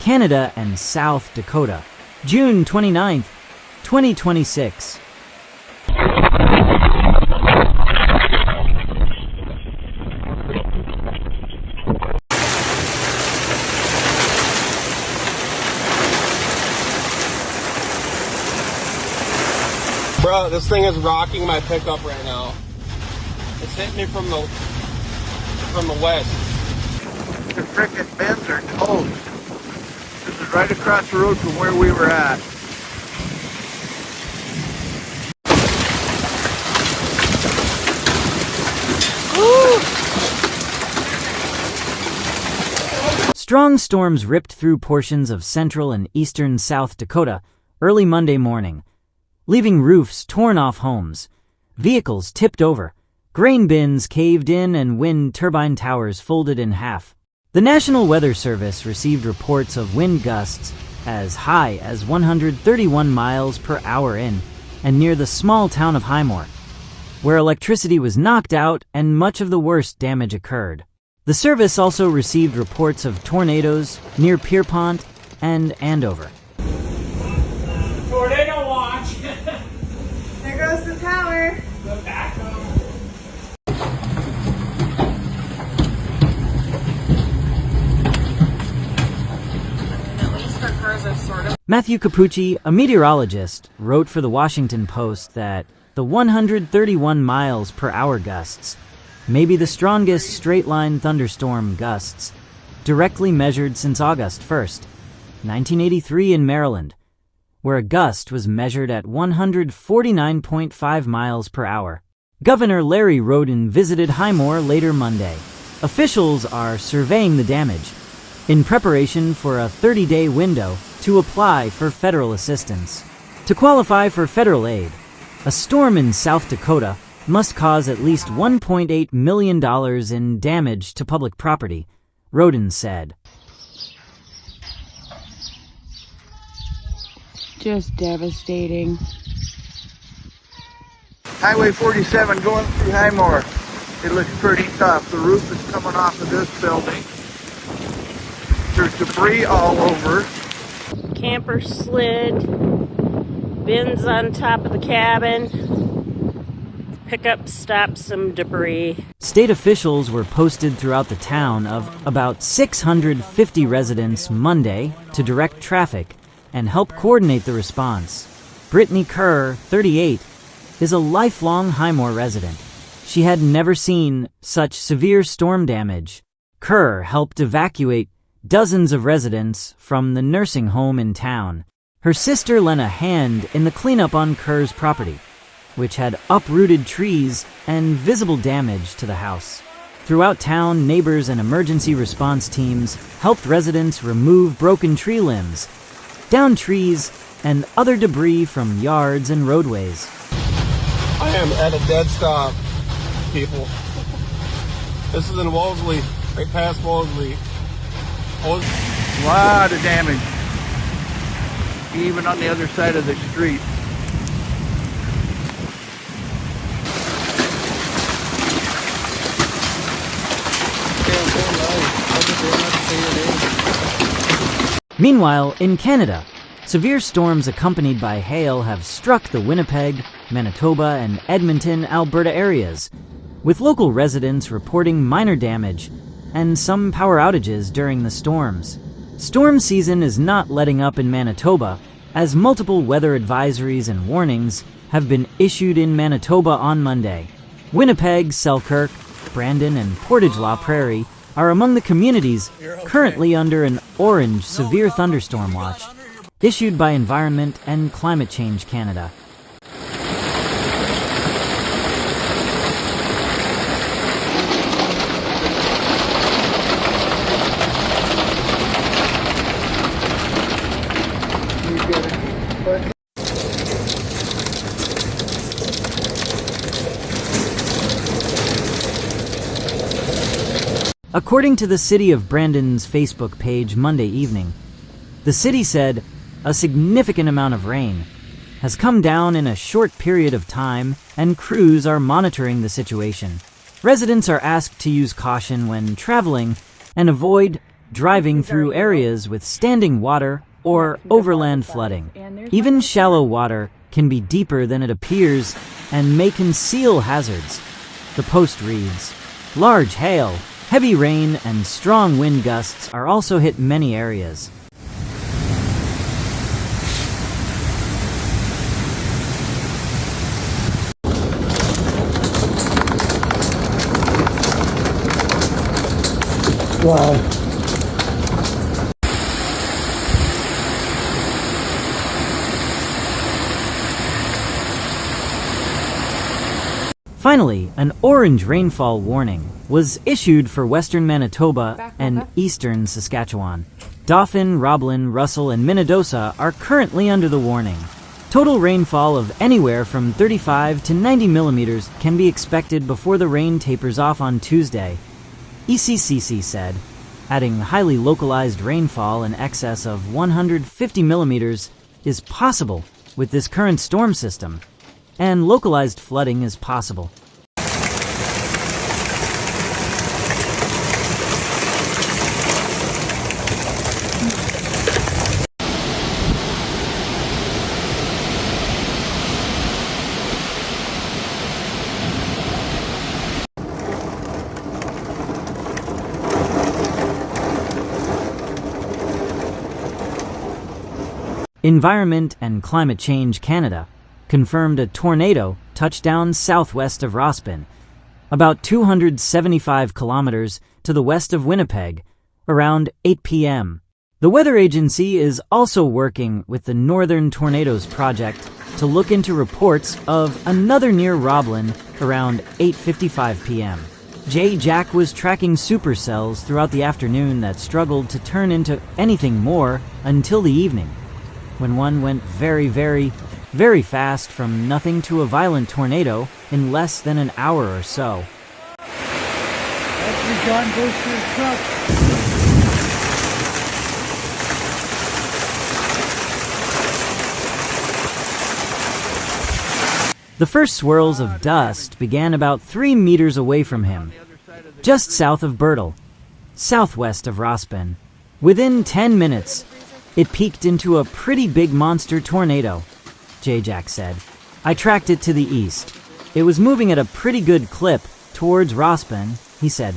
Canada and South Dakota, June 29, 2026. Bro, this thing is rocking my pickup right now. It's hitting me from the west. The frickin' bends are toast. This is right across the road from where we were at. Strong storms ripped through portions of central and eastern South Dakota early Monday morning, leaving roofs torn off homes, vehicles tipped over, grain bins caved in, and wind turbine towers folded in half. The National Weather Service received reports of wind gusts as high as 131 miles per hour in and near the small town of Highmore, where electricity was knocked out and much of the worst damage occurred. The service also received reports of tornadoes near Pierpont and Andover. Tornado watch! There goes the tower. The backbone. At least our cars are sort of. Matthew Capucci, a meteorologist, wrote for the Washington Post that the 131 miles per hour gusts may be the strongest straight-line thunderstorm gusts directly measured since August 1st, 1983 in Maryland, where a gust was measured at 149.5 miles per hour. Governor Larry Roden visited Highmore later Monday. Officials are surveying the damage in preparation for a 30-day window to apply for federal assistance. To qualify for federal aid, a storm in South Dakota must cause at least $1.8 million in damage to public property, Roden said. Just devastating. Highway 47 going through Highmore. It looks pretty tough. The roof is coming off of this building. There's debris all over. Camper slid, bins on top of the cabin. Pickup stopped some debris. State officials were posted throughout the town of about 650 residents Monday to direct traffic and help coordinate the response. Brittany Kerr, 38, is a lifelong Highmore resident. She had never seen such severe storm damage. Kerr helped evacuate dozens of residents from the nursing home in town. Her sister lent a hand in the cleanup on Kerr's property, which had uprooted trees and visible damage to the house. Throughout town, neighbors and emergency response teams helped residents remove broken tree limbs, downed trees, and other debris from yards and roadways. I am at a dead stop, people. This is in Wolseley, right past Wolseley. A lot of damage. Even on the other side of the street. Meanwhile, in Canada, severe storms accompanied by hail have struck the Winnipeg, Manitoba, and Edmonton, Alberta areas, with local residents reporting minor damage and some power outages during the storms. Storm season is not letting up in Manitoba, as multiple weather advisories and warnings have been issued in Manitoba on Monday. Winnipeg, Selkirk, Brandon, and Portage-la Prairie are among the communities currently under an orange severe thunderstorm watch issued by Environment and Climate Change Canada. According to the City of Brandon's Facebook page Monday evening, the city said a significant amount of rain has come down in a short period of time and crews are monitoring the situation. Residents are asked to use caution when traveling and avoid driving through areas with standing water or overland flooding. Even shallow water can be deeper than it appears and may conceal hazards. The post reads, "Large hail, heavy rain, and strong wind gusts are also hit many areas." Wow. Finally, an orange rainfall warning was issued for western Manitoba and eastern Saskatchewan. Dauphin, Roblin, Russell, and Minnedosa are currently under the warning. Total rainfall of anywhere from 35 to 90 millimeters can be expected before the rain tapers off on Tuesday, ECCC said, adding highly localized rainfall in excess of 150 millimeters is possible with this current storm system, and localized flooding is possible. Environment and Climate Change Canada confirmed a tornado touched down southwest of Rospin, about 275 kilometers to the west of Winnipeg, around 8 p.m. The weather agency is also working with the Northern Tornadoes Project to look into reports of another near Roblin around 8:55 p.m. Jack was tracking supercells throughout the afternoon that struggled to turn into anything more until the evening, when one went very, very, very fast from nothing to a violent tornado in less than an hour or so. After John goes to his truck. The first swirls of dust began about 3 meters away from him, just south of Bertle, southwest of Rospin. Within 10 minutes, it peaked into a pretty big monster tornado, Jack said. I tracked it to the east. It was moving at a pretty good clip towards Rospin, he said.